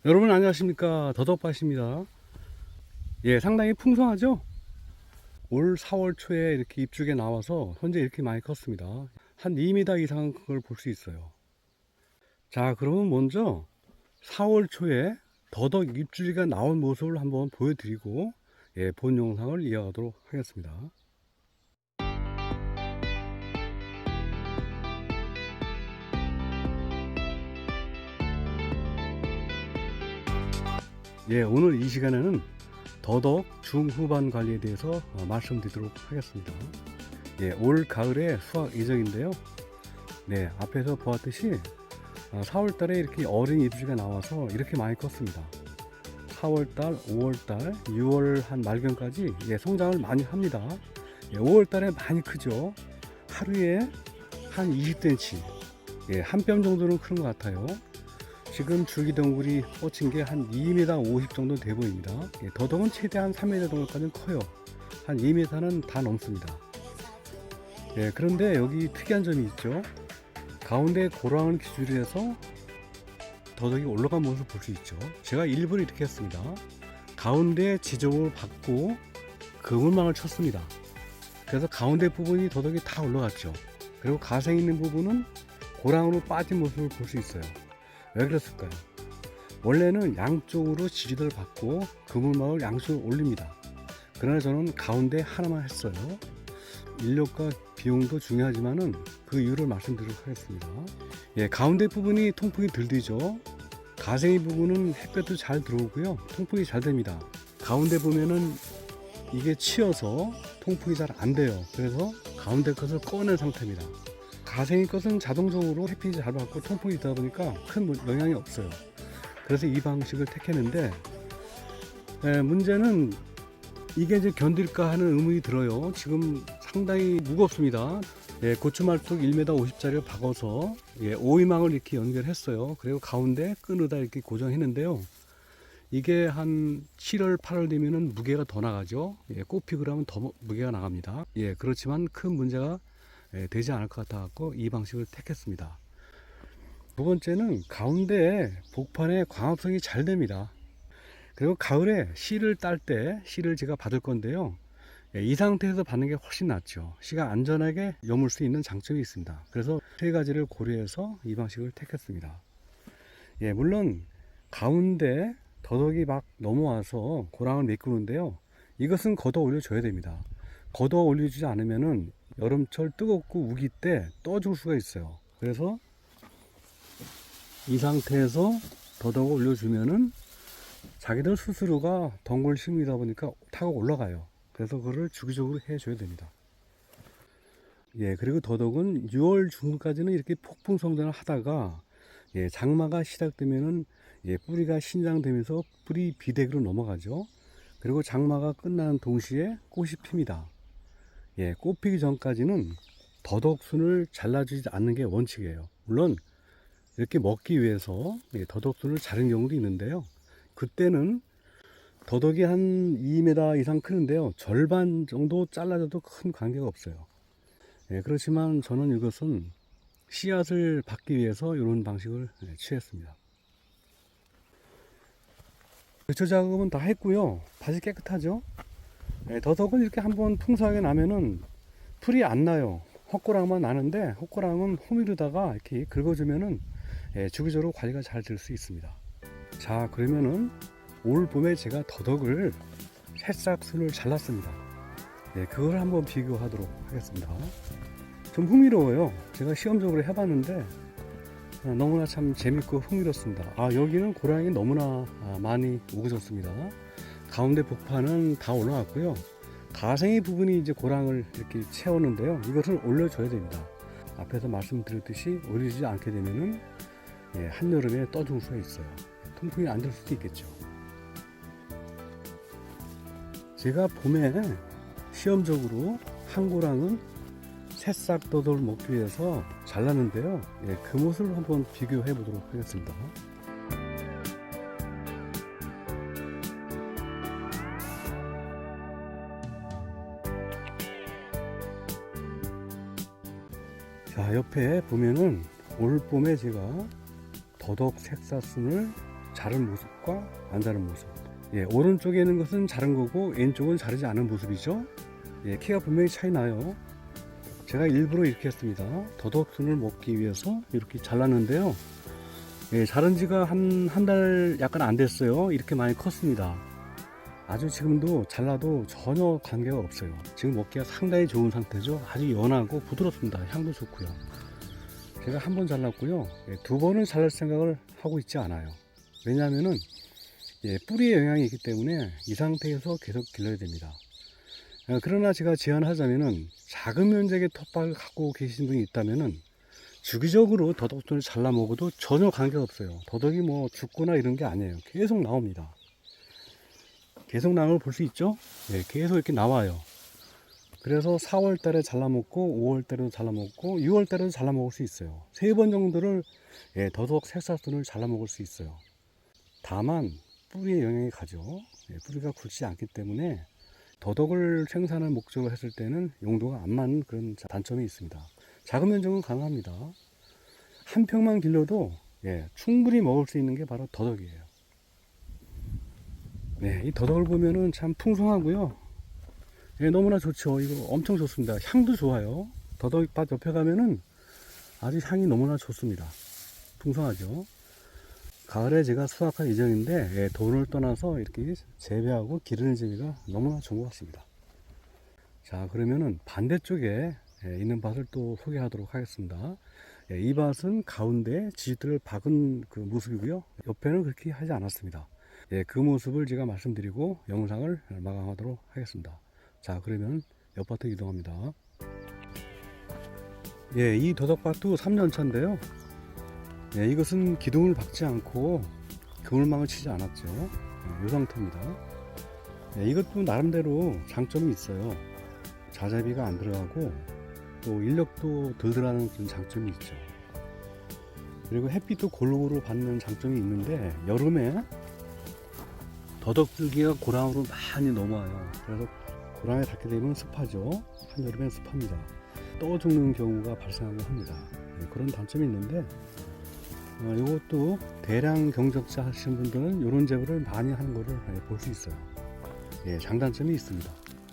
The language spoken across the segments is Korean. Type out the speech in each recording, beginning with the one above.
여러분 안녕하십니까, 더덕밭입니다. 예, 상당히 풍성하죠. 올 4월 초에 이렇게 잎줄기가 나와서 현재 이렇게 많이 컸습니다. 한 2m 이상은 그걸 볼 수 있어요. 자, 그러면 먼저 4월 초에 더덕 잎줄기가 나온 모습을 한번 보여드리고, 예, 본 영상을 이어가도록 하겠습니다. 예, 오늘 이 시간에는 더덕 중후반 관리에 대해서 말씀드리도록 하겠습니다. 예, 올 가을에 수확 예정인데요. 네, 앞에서 보았듯이 4월달에 이렇게 어린 잎줄기가 나와서 이렇게 많이 컸습니다. 4월달, 5월달, 6월 한 말경까지 예, 성장을 많이 합니다. 예, 5월달에 많이 크죠. 하루에 한 20cm, 예, 한 뼘 정도는 크는 것 같아요. 지금 줄기덩굴이 뻗친 게 한 2m 50 정도 돼 보입니다. 예, 더덕은 최대한 3m 정도까지는 커요. 한 2m는 다 넘습니다. 예, 그런데 여기 특이한 점이 있죠. 가운데 고랑을 기준으로 해서 더덕이 올라간 모습을 볼 수 있죠. 제가 일부러 이렇게 했습니다. 가운데 지점을 받고 그물망을 쳤습니다. 그래서 가운데 부분이 더덕이 다 올라갔죠. 그리고 가생 있는 부분은 고랑으로 빠진 모습을 볼 수 있어요. 왜 그랬을까요? 원래는 양쪽으로 지지대를 받고 그물망을 양쪽으로 올립니다. 그러나 저는 가운데 하나만 했어요. 인력과 비용도 중요하지만은 그 이유를 말씀드리도록 하겠습니다. 예, 가운데 부분이 통풍이 덜 되죠. 가생이 부분은 햇볕도 잘 들어오고요, 통풍이 잘 됩니다. 가운데 보면은 이게 치여서 통풍이 잘 안 돼요. 그래서 가운데 것을 꺼낸 상태입니다. 가생이 것은 자동적으로 햇빛이 잘 받고 통풍이 되다 보니까 큰 영향이 없어요. 그래서 이 방식을 택했는데, 문제는 이게 이제 견딜까 하는 의문이 들어요. 지금 상당히 무겁습니다. 예, 고추말뚝 1m 50짜리를 박아서 예, 오이망을 이렇게 연결했어요. 그리고 가운데 끈으로다 이렇게 고정했는데요. 이게 한 7월, 8월 되면은 무게가 더 나가죠. 예, 꽃 피고 그러면 더 무게가 나갑니다. 예, 그렇지만 큰 문제가 되지 않을 것 같아 갖고 이 방식을 택했습니다. 두 번째는 가운데 복판에 광합성이 잘 됩니다. 그리고 가을에 씨를 딸 때 씨를 제가 받을 건데요. 이 상태에서 받는 게 훨씬 낫죠. 씨가 안전하게 여물 수 있는 장점이 있습니다. 그래서 세 가지를 고려해서 이 방식을 택했습니다. 예, 물론 가운데 더덕이 막 넘어와서 고랑을 메꾸는데요. 이것은 걷어 올려줘야 됩니다. 걷어 올려주지 않으면은 여름철 뜨겁고 우기 때 떠줄 수가 있어요. 그래서 이 상태에서 더덕을 올려주면은 자기들 스스로가 덩굴 심이다 보니까 타고 올라가요. 그래서 그거를 주기적으로 해줘야 됩니다. 예, 그리고 더덕은 6월 중순까지는 이렇게 폭풍 성장을 하다가 예, 장마가 시작되면은 예, 뿌리가 신장되면서 뿌리 비대기로 넘어가죠. 그리고 장마가 끝나는 동시에 꽃이 핍니다. 예, 꽃 피기 전까지는 더덕순을 잘라주지 않는 게 원칙이에요. 물론 이렇게 먹기 위해서 예, 더덕순을 자른 경우도 있는데요. 그때는 더덕이 한 2m 이상 크는데요. 절반 정도 잘라줘도 큰 관계가 없어요. 예, 그렇지만 저는 이것은 씨앗을 받기 위해서 이런 방식을 취했습니다. 배초 작업은 다 했고요. 밭이 깨끗하죠. 예, 더덕은 이렇게 한번 풍성하게 나면은 풀이 안 나요. 헛고랑만 나는데 헛고랑은 호미로다가 이렇게 긁어주면은 예, 주기적으로 관리가 잘 될 수 있습니다. 자, 그러면은 올 봄에 제가 더덕을 새싹순을 잘랐습니다. 예, 그걸 한번 비교하도록 하겠습니다. 좀 흥미로워요. 제가 시험적으로 해봤는데 너무나 참 재밌고 흥미롭습니다. 아, 여기는 고랑이 너무나 많이 우거졌습니다. 가운데 복판은 다 올라왔고요. 가생이 부분이 이제 고랑을 이렇게 채우는데요. 이것을 올려줘야 됩니다. 앞에서 말씀드렸듯이 올려주지 않게 되면은 예, 한여름에 떠줄 수가 있어요. 통풍이 안 될 수도 있겠죠. 제가 봄에 시험적으로 한 고랑은 새싹 더덕을 먹기 위해서 잘랐는데요. 예, 그 모습을 한번 비교해 보도록 하겠습니다. 자, 옆에 보면은 올 봄에 제가 더덕 색사순을 자른 모습과 안 자른 모습. 예, 오른쪽에 있는 것은 자른 거고 왼쪽은 자르지 않은 모습이죠. 예, 키가 분명히 차이 나요. 제가 일부러 이렇게 했습니다. 더덕순을 먹기 위해서 이렇게 잘랐는데요. 예, 자른 지가 한 달 약간 안 됐어요. 이렇게 많이 컸습니다. 아주 지금도 잘라도 전혀 관계가 없어요. 지금 먹기가 상당히 좋은 상태죠. 아주 연하고 부드럽습니다. 향도 좋고요. 제가 한 번 잘랐고요. 예, 두 번은 잘랄 생각을 하고 있지 않아요. 왜냐하면은 예, 뿌리에 영향이 있기 때문에 이 상태에서 계속 길러야 됩니다. 그러나 제가 제안하자면은 작은 면적의 텃밭을 갖고 계신 분이 있다면은 주기적으로 더덕순을 잘라 먹어도 전혀 관계가 없어요. 더덕이 뭐 죽거나 이런 게 아니에요. 계속 나옵니다. 계속 나오는 걸 볼 수 있죠? 네, 계속 이렇게 나와요. 그래서 4월 달에 잘라 먹고 5월 달에도 잘라 먹고 6월 달에도 잘라 먹을 수 있어요. 3번 정도를 예, 더덕 색사순을 잘라 먹을 수 있어요. 다만 뿌리에 영향이 가죠. 예, 뿌리가 굵지 않기 때문에 더덕을 생산할 목적으로 했을 때는 용도가 안 맞는 그런 단점이 있습니다. 작은 면적은 가능합니다. 한 평만 길러도 예, 충분히 먹을 수 있는 게 바로 더덕이에요. 네, 이 더덕을 보면은 참 풍성하고요. 예, 너무나 좋죠. 이거 엄청 좋습니다. 향도 좋아요. 더덕밭 옆에 가면은 아주 향이 너무나 좋습니다. 풍성하죠. 가을에 제가 수확할 예정인데 예, 돈을 떠나서 이렇게 재배하고 기르는 재미가 너무나 좋은 것 같습니다. 자, 그러면은 반대쪽에 예, 있는 밭을 또 소개하도록 하겠습니다. 예, 이 밭은 가운데 지지대를 박은 그 모습이고요. 옆에는 그렇게 하지 않았습니다. 예, 그 모습을 제가 말씀드리고 영상을 마감하도록 하겠습니다. 자, 그러면 옆밭으로 이동합니다. 예, 이 더덕밭도 3년차인데요. 예, 이것은 기둥을 박지 않고 그물망을 치지 않았죠. 예, 이 상태입니다. 예, 이것도 나름대로 장점이 있어요. 자재비가 안 들어가고 또 인력도 덜 들어가는 그런 장점이 있죠. 그리고 햇빛도 골고루 받는 장점이 있는데 여름에 더덕줄기가 고랑으로 많이 넘어와요. 그래서 고랑에 닿게 되면 습하죠. 한여름엔 습합니다. 떠 죽는 경우가 발생하고 합니다. 네, 그런 단점이 있는데 이것도 대량 경적자 하시는 분들은 이런 재배를 많이 하는 것을 볼 수 있어요. 예, 장단점이 있습니다.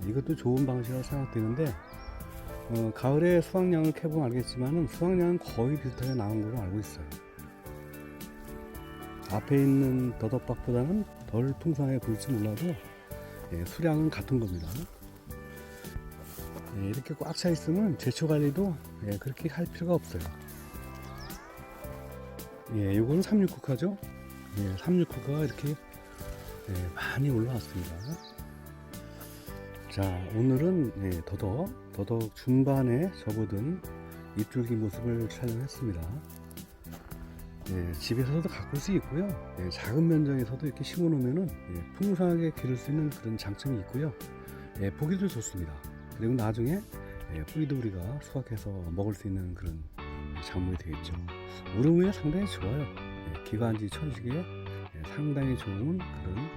이것도 좋은 방식이라고 생각되는데 가을에 수확량을 캐보면 알겠지만 수확량은 거의 비슷하게 나온 걸로 알고 있어요. 앞에 있는 더덕밭보다는 덜 풍성해 보일지 몰라도 예, 수량은 같은 겁니다. 예, 이렇게 꽉 차 있으면 제초 관리도 예, 그렇게 할 필요가 없어요. 예, 요거는 369카죠. 예, 369카가 이렇게 예, 많이 올라왔습니다. 자, 오늘은 예, 더덕 중반에 접어든 잎줄기 모습을 촬영했습니다. 예, 집에서도 가꿀 수 있고요. 예, 작은 면적에서도 이렇게 심어 놓으면은 예, 풍성하게 기를 수 있는 그런 장점이 있고요. 예, 보기도 좋습니다. 그리고 나중에 예, 뿌리도 우리가 수확해서 먹을 수 있는 그런 작물이 되겠죠. 우름에 상당히 좋아요. 예, 기관지 천식에 예, 상당히 좋은 그런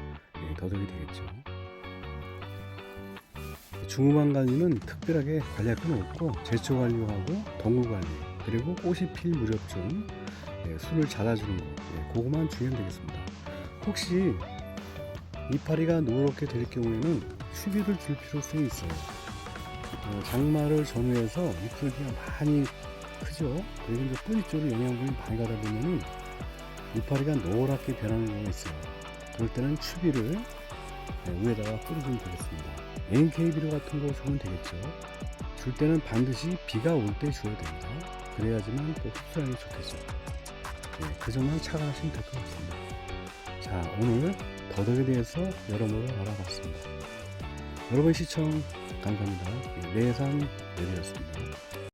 예, 더덕이 되겠죠. 중후반 관리는 특별하게 관리할 건 없고 제초 관리하고 동굴 관리 그리고 꽃이 필 무렵쯤 예, 순을 잘라주는 거 예, 그거만 주면 되겠습니다. 혹시 이파리가 노랗게 될 경우에는 추비를 줄 필요성이 있어요. 장마를 전후해서 잎줄기가 많이 크죠. 그리고 이제 뿌리 쪽으로 영양분이 많이 가다 보면은 이파리가 노랗게 변하는 경우가 있어요. 그럴 때는 추비를 위에다가 뿌려주면 되겠습니다. NK 비료 같은 거 주면 되겠죠. 줄 때는 반드시 비가 올 때 줘야 됩니다. 그래야지만 또 흡수량이 좋겠죠. 네, 그 점만 착안하시면 될 것 같습니다. 자, 오늘 더덕에 대해서 여러모로 알아봤습니다. 여러분 시청 감사합니다. 매산 내리였습니다.